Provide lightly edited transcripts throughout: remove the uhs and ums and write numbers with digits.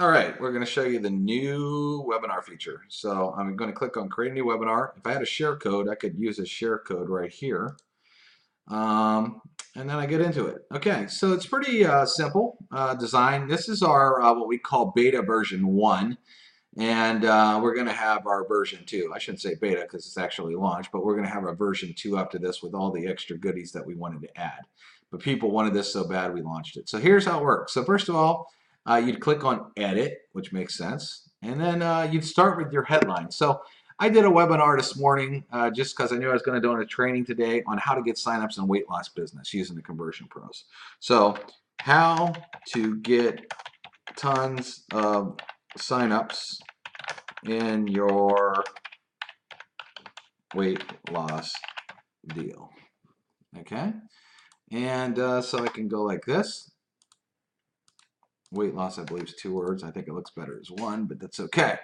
All right, we're going to show you the new webinar feature. So I'm going to click on create a new webinar. If I had a share code, I could use a share code right here. And then I get into it. Okay, so it's pretty simple design. This is our what we call beta version 1. And we're going to have our version 2. I shouldn't say beta because it's actually launched, but we're going to have a version 2 after this with all the extra goodies that we wanted to add. But people wanted this so bad we launched it. So here's how it works. So first of all, you'd click on edit, which makes sense. And then you'd start with your headline. So I did a webinar this morning just because I knew I was going to do a training today on how to get signups in weight loss business using the Conversion Pros. So how to get tons of signups in your weight loss deal. Okay, and so I can go like this. Weight loss, I believe, is 2 words. I think it looks better as 1, but that's okay.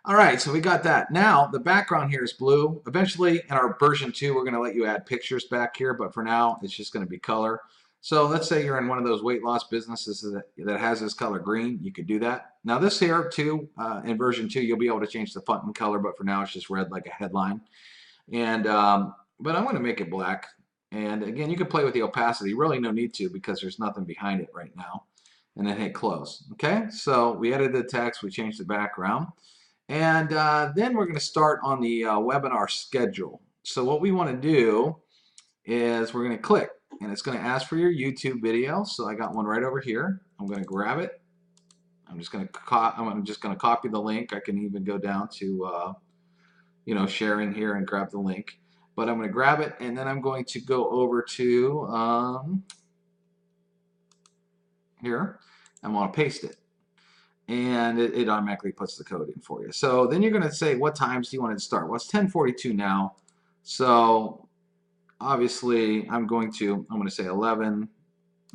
All right, so we got that. Now, the background here is blue. Eventually, in our version 2, we're going to let you add pictures back here, but for now, it's just going to be color. So let's say you're in one of those weight loss businesses that has this color green. You could do that. Now, this here, too, in version 2, you'll be able to change the font and color, but for now, it's just red like a headline. And but I'm going to make it black. And again, you can play with the opacity. Really no need to because there's nothing behind it right now. And then hit close. Okay, so we edited the text, we changed the background. And then we're going to start on the webinar schedule. So what we want to do is we're going to click, and it's going to ask for your YouTube video. So I got one right over here. I'm going to grab it. I'm just going to copy the link. I can even go down to sharing here and grab the link. But I'm going to grab it, and then I'm going to go over to here. I'm going to paste it. And it automatically puts the code in for you. So then you're going to say, what times do you want it to start? Well, it's 10:42 now. So obviously, I'm going to say 11. I'm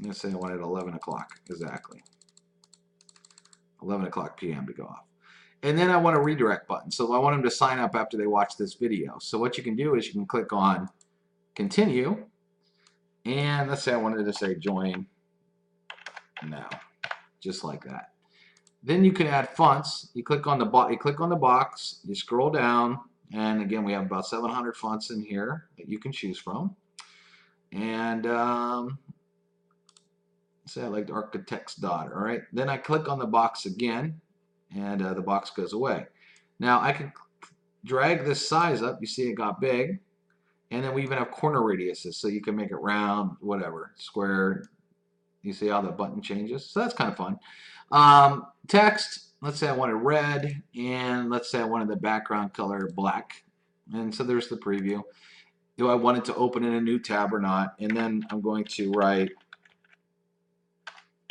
going to say I want it 11 o'clock exactly. 11 o'clock p.m. to go off. And then I want a redirect button. So I want them to sign up after they watch this video. So what you can do is you can click on continue. And let's say I wanted to say join now, just like that. Then you can add fonts. You click on the box, you scroll down, and again we have about 700 fonts in here that you can choose from. And say I like the architect's daughter. All right. Then I click on the box again, and the box goes away. Now I can drag this size up. You see it got big, and then we even have corner radiuses, so you can make it round, whatever, square. You see how the button changes? So that's kind of fun. Text, let's say I wanted red, and let's say I wanted the background color black. And so there's the preview. Do I want it to open in a new tab or not? And then I'm going to write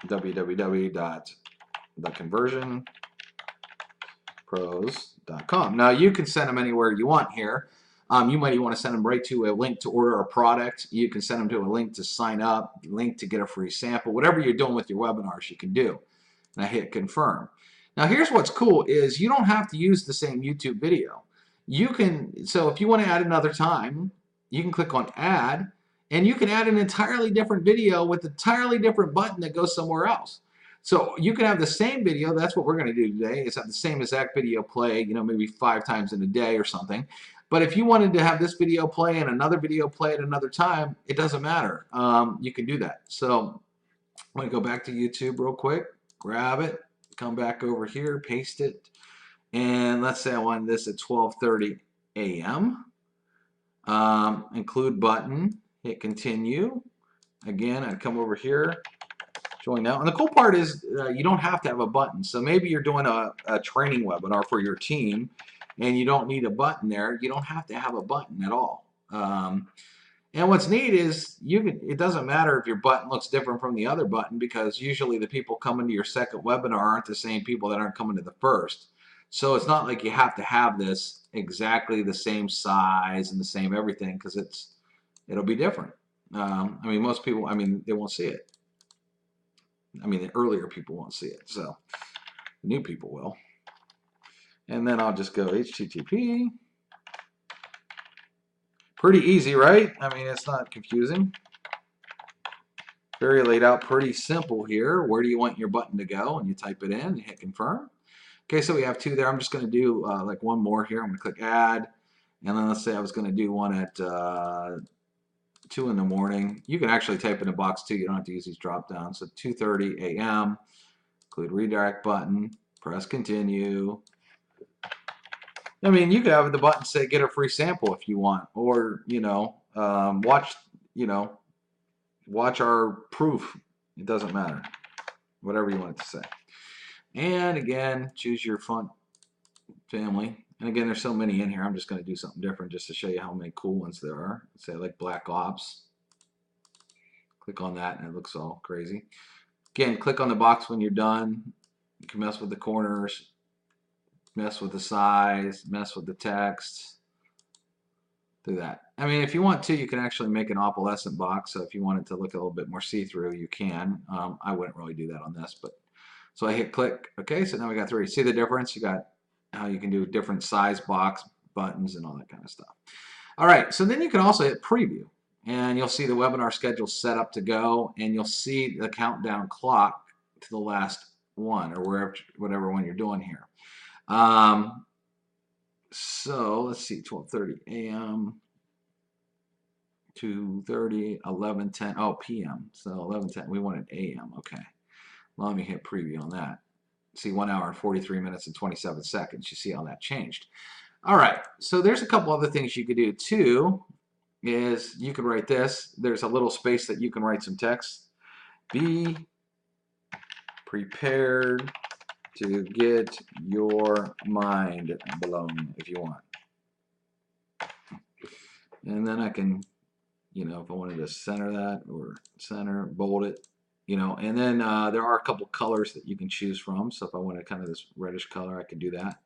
www.theconversionpros.com. Now you can send them anywhere you want here. You might even want to send them right to a link to order a product. You can send them to a link to sign up, link to get a free sample. Whatever you're doing with your webinars, you can do. And I hit confirm. Now here's what's cool is you don't have to use the same YouTube video. You can, so if you want to add another time, you can click on add, and you can add an entirely different video with an entirely different button that goes somewhere else. So you can have the same video. That's what we're going to do today, is have the same exact video play, maybe 5 times in a day or something. But if you wanted to have this video play and another video play at another time, it doesn't matter. You can do that. So I'm going to go back to YouTube real quick, grab it, come back over here, paste it, and let's say I want this at 12:30 a.m. Include button, hit continue. Again, I'd come over here, join now. And the cool part is you don't have to have a button. So maybe you're doing a training webinar for your team and you don't need a button there. You don't have to have a button at all. And what's neat is it doesn't matter if your button looks different from the other button, because usually the people coming to your second webinar aren't the same people that aren't coming to the first. So it's not like you have to have this exactly the same size and the same everything, because it'll be different. I mean, most people, they won't see it. The earlier people won't see it, so the new people will. And then I'll just go HTTP. Pretty easy, right? It's not confusing. Very laid out, pretty simple here. Where do you want your button to go? And you type it in and hit confirm. Okay, so we have 2 there. I'm just going to do like one more here. I'm going to click add. And then let's say I was going to do one at 2 in the morning. You can actually type in a box too. You don't have to use these drop downs. So 2:30 a.m. Include redirect button. Press continue. I mean, you could have the button say get a free sample if you want, or watch watch our proof. It doesn't matter, whatever you want it to say. And again, choose your font family. And again, there's so many in here. I'm just going to do something different just to show you how many cool ones there are. Say like Black Ops. Click on that and it looks all crazy. Again, click on the box when you're done. You can mess with the corners, mess with the size, mess with the text. Do that. I mean, if you want to, you can actually make an opalescent box. So if you want it to look a little bit more see-through, you can. I wouldn't really do that on this, but so I hit click. Okay, so now we got 3. See the difference? You got how you can do different size box buttons and all that kind of stuff. All right, so then you can also hit preview, and you'll see the webinar schedule set up to go, and you'll see the countdown clock to the last one or wherever, whatever one you're doing here. So let's see, 12:30 a.m. 2:30, 11:10, oh, p.m. So 11:10, we wanted a.m. Okay, let me hit preview on that. See, 1 hour and 43 minutes and 27 seconds. You see how that changed. All right, so there's a couple other things you could do too. Is you could write this. There's a little space that you can write some text. Be prepared to get your mind blown if you want. And then I can, if I wanted to center that or center, bold it, and then there are a couple colors that you can choose from. So if I wanted kind of this reddish color, I could do that.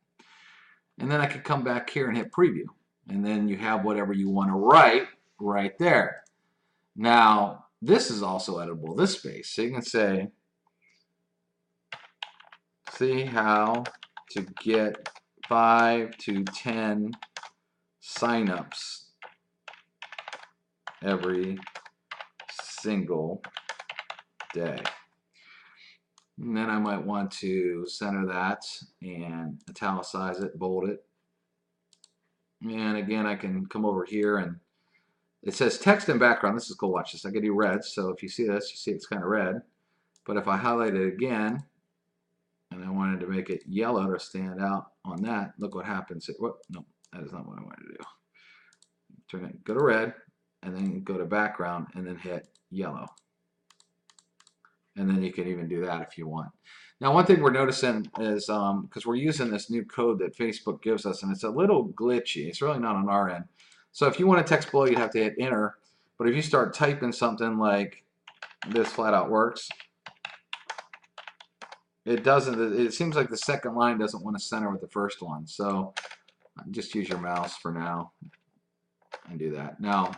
And then I could come back here and hit preview. And then you have whatever you want to write right there. Now, this is also editable, this space. So you can say, see how to get 5 to 10 signups every single day. And then I might want to center that and italicize it, bold it. And again, I can come over here and it says text and background. This is cool. Watch this. I can do red. So if you see this, you see it's kind of red. But if I highlight it again, and I wanted to make it yellow to stand out on that, look what happens. Whoop, no, that is not what I wanted to do. Turn it, go to red, and then go to background, and then hit yellow. And then you can even do that if you want. Now, one thing we're noticing is, because we're using this new code that Facebook gives us, and it's a little glitchy. It's really not on our end. So if you want a text below, you'd have to hit enter. But if you start typing something like this flat out works, it doesn't. It seems like the second line doesn't want to center with the first one. So just use your mouse for now and do that. Now,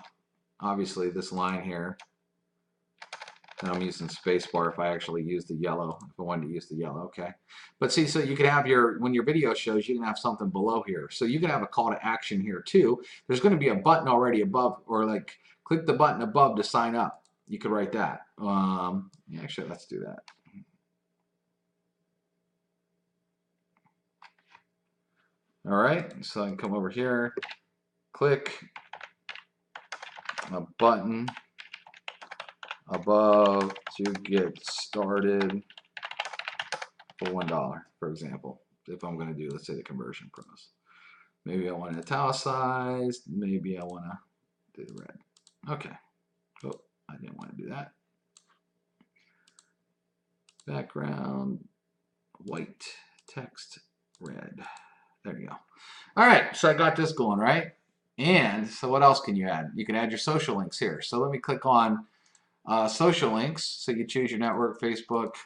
obviously, this line here, and I'm using spacebar if I actually use the yellow, if I wanted to use the yellow, okay. But see, so you can have when your video shows, you can have something below here. So you can have a call to action here too. There's going to be a button already above, or like click the button above to sign up. You could write that. Actually, let's do that. All right, so I can come over here, click a button above to get started for $1, for example. If I'm going to do, let's say, the conversion pros. Maybe I want it italicized. Maybe I want to do the red. Okay. Oh, I didn't want to do that. Background, white, text, red. There you go. All right, so I got this going, right? And so what else can you add? You can add your social links here. So let me click on social links. So you choose your network, Facebook,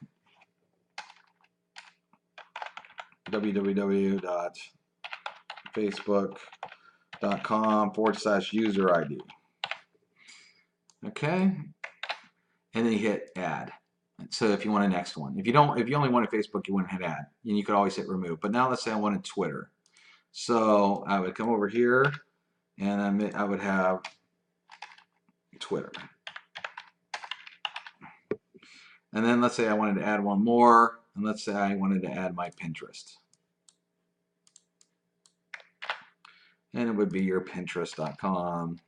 www.facebook.com/user ID. Okay, and then you hit add. So if you want a next one, if you only wanted Facebook, you wouldn't hit add, and you could always hit remove. But now let's say I wanted Twitter. So I would come over here, and I would have Twitter. And then let's say I wanted to add one more, and let's say I wanted to add my Pinterest. And it would be your Pinterest.com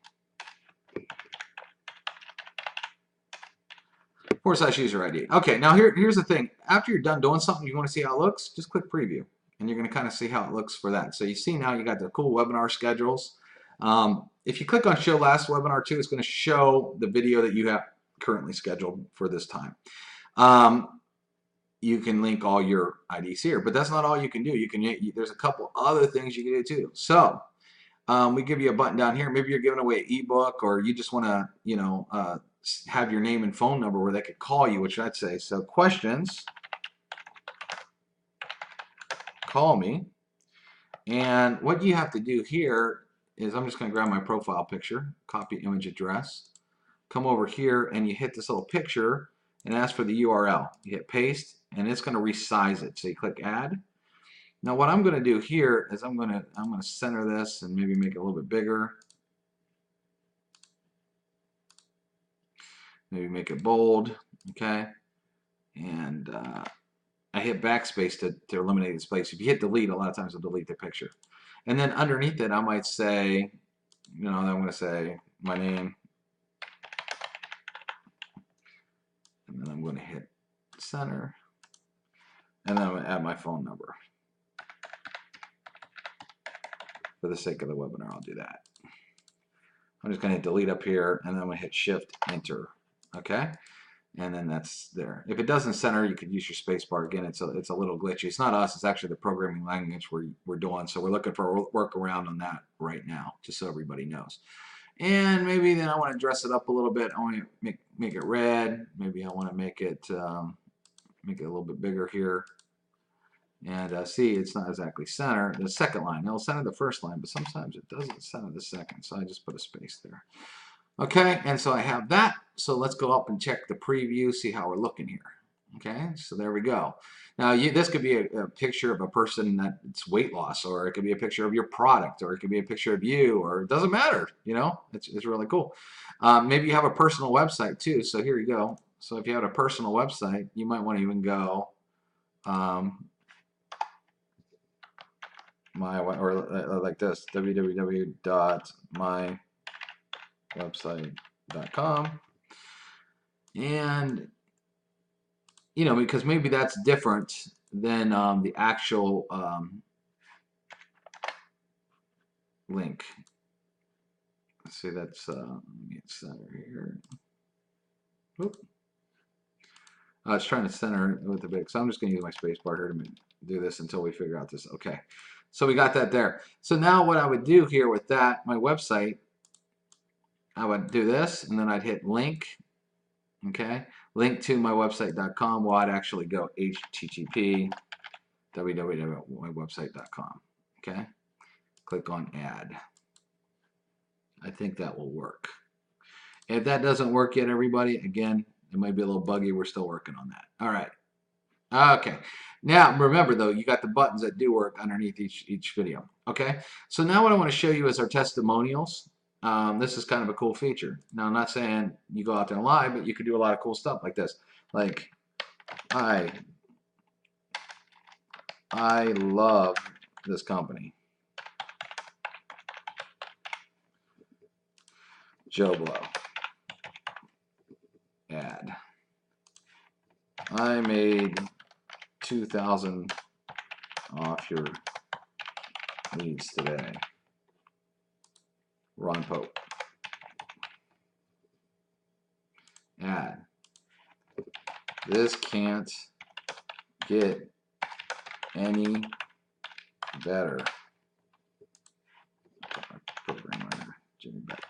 /user ID. Okay, now here's the thing. After you're done doing something, you want to see how it looks, just click preview. And you're going to kind of see how it looks for that. So you see now you got the cool webinar schedules. If you click on show last webinar too, it's going to show the video that you have currently scheduled for this time. You can link all your IDs here, but that's not all you can do. There's a couple other things you can do too. So we give you a button down here. Maybe you're giving away an ebook, or you just want to, have your name and phone number where they could call you, which I'd say. So questions, call me. And what you have to do here is I'm just going to grab my profile picture, copy image address, come over here, and you hit this little picture and ask for the URL. You hit paste, and it's going to resize it. So you click add. Now what I'm going to do here is I'm going to center this and maybe make it a little bit bigger. Maybe make it bold, okay? And I hit backspace to eliminate the space. If you hit delete, a lot of times it'll delete the picture. And then underneath it, I might say, I'm going to say my name. And then I'm going to hit center. And then I'm going to add my phone number. For the sake of the webinar, I'll do that. I'm just going to delete up here, and then I'm going to hit shift enter. Okay? And then that's there. If it doesn't center, you could use your space bar. Again, it's a little glitchy. It's not us, it's actually the programming language we're doing. So we're looking for a workaround on that right now, just so everybody knows. And maybe then I want to dress it up a little bit. I want to make it red. Maybe I want to make it a little bit bigger here. And see, it's not exactly center. The second line, it'll center the first line, but sometimes it doesn't center the second. So I just put a space there. Okay, and so I have that. So let's go up and check the preview, see how we're looking here. Okay, so there we go. Now this could be a picture of a person that's weight loss, or it could be a picture of your product, or it could be a picture of you, or it doesn't matter. It's really cool. Maybe you have a personal website too. So here you go. So if you have a personal website, you might want to even go like this, www.mywebsite.com. And because maybe that's different than the actual link. Let's see, that's let me hit center here. Oop. I was trying to center it with the big, so I'm just going to use my space bar here to do this until we figure out this. Okay, so we got that there. So now what I would do here with that, my website, I would do this, and then I'd hit link. Okay, link to mywebsite.com. Well, I'd actually go http www.mywebsite.com. Okay, click on add. I think that will work. If that doesn't work yet, everybody, again, it might be a little buggy. We're still working on that. All right. Okay. Now, remember, though, you got the buttons that do work underneath each video. Okay. So now what I want to show you is our testimonials. This is kind of a cool feature. Now, I'm not saying you go out there and lie, but you could do a lot of cool stuff like this. Like, I love this company. Joe Blow. Ad. I made 2,000 off your leads today. Ron Pope. Ad. This can't get any better. Program writer, Jimmy Beck.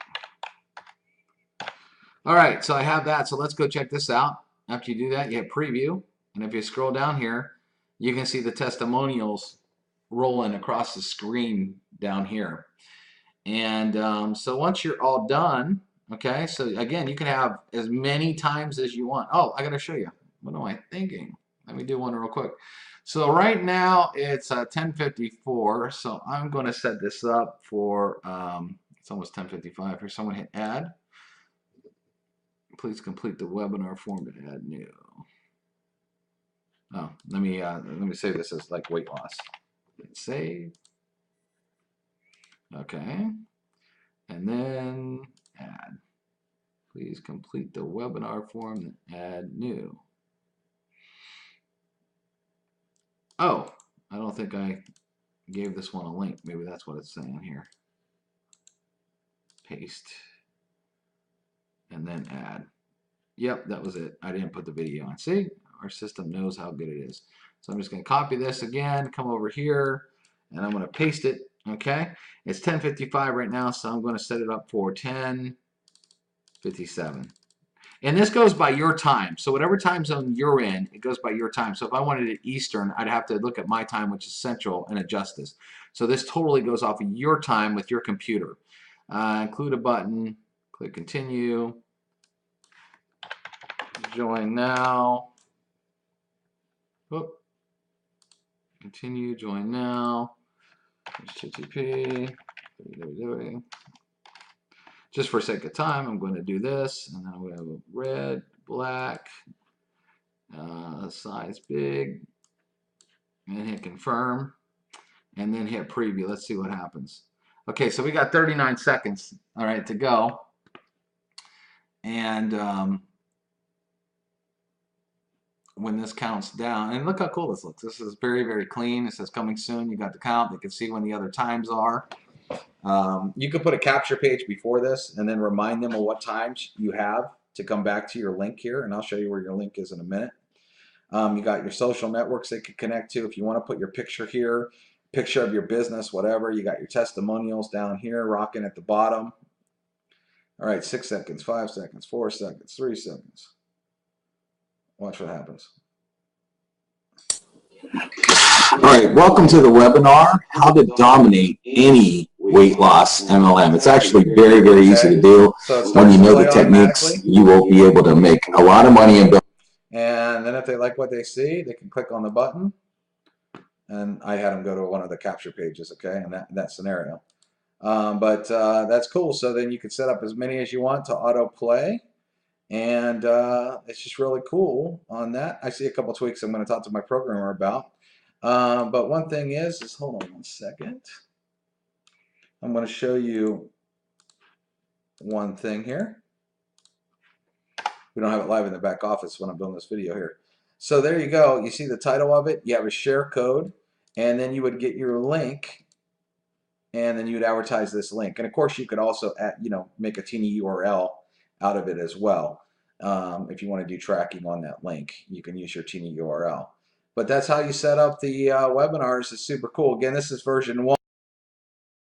All right, so I have that. So let's go check this out. After you do that, you hit preview. And if you scroll down here, you can see the testimonials rolling across the screen down here. And so once you're all done, okay, so again, you can have as many times as you want. Oh, I got to show you. What am I thinking? Let me do one real quick. So right now it's 10:54. So I'm going to set this up for, it's almost 10:55 here. Someone hit add. Please complete the webinar form to add new. Oh, let me save this as like weight loss. Hit save. Okay. And then add. Please complete the webinar form and add new. Oh, I don't think I gave this one a link. Maybe that's what it's saying here. Paste. And then add. Yep, that was it. I didn't put the video on. See, our system knows how good it is. So I'm just going to copy this again, come over here, and I'm going to paste it. Okay, it's 10:55 right now, so I'm going to set it up for 10:57. And this goes by your time. So whatever time zone you're in, it goes by your time. So if I wanted it Eastern, I'd have to look at my time, which is Central, and adjust this. So this totally goes off of your time with your computer. Include a button. Click continue. Join now. Whoop. Continue. Join now. HTTP. Just for sake of time, I'm going to do this, and then I'm going to have red, black, size big, and hit confirm, and then hit preview. Let's see what happens. Okay, so we got 39 seconds, all right, to go, and when this counts down, and look how cool this looks. This is very, very clean. It says coming soon. You got the count. You can see when the other times are. You could put a capture page before this and then remind them of what times you have to come back to your link here, and I'll show you where your link is in a minute. You got your social networks they could connect to if you want to put your picture here, picture of your business, whatever. You got your testimonials down here, rocking at the bottom. All right, 6 seconds, 5 seconds, 4 seconds, 3 seconds. Watch what happens. All right, welcome to the webinar, How to Dominate Any Weight Loss MLM. It's actually very, very easy to do. When you know the techniques, you will be able to make a lot of money and build. And then if they like what they see, they can click on the button. And I had them go to one of the capture pages, okay, in that scenario. But that's cool. So then you can set up as many as you want to autoplay. And it's just really cool on that. I see a couple tweaks I'm going to talk to my programmer about. But one thing is hold on one second. I'm going to show you one thing here. We don't have it live in the back office when I'm doing this video here. So there you go. You see the title of it. You have a share code, and then you would get your link, and then you would advertise this link. And of course, you could also make a teeny URL out of it as well. If you want to do tracking on that link, you can use your teeny URL. But that's how you set up the webinars. It's super cool. Again, this is version 1.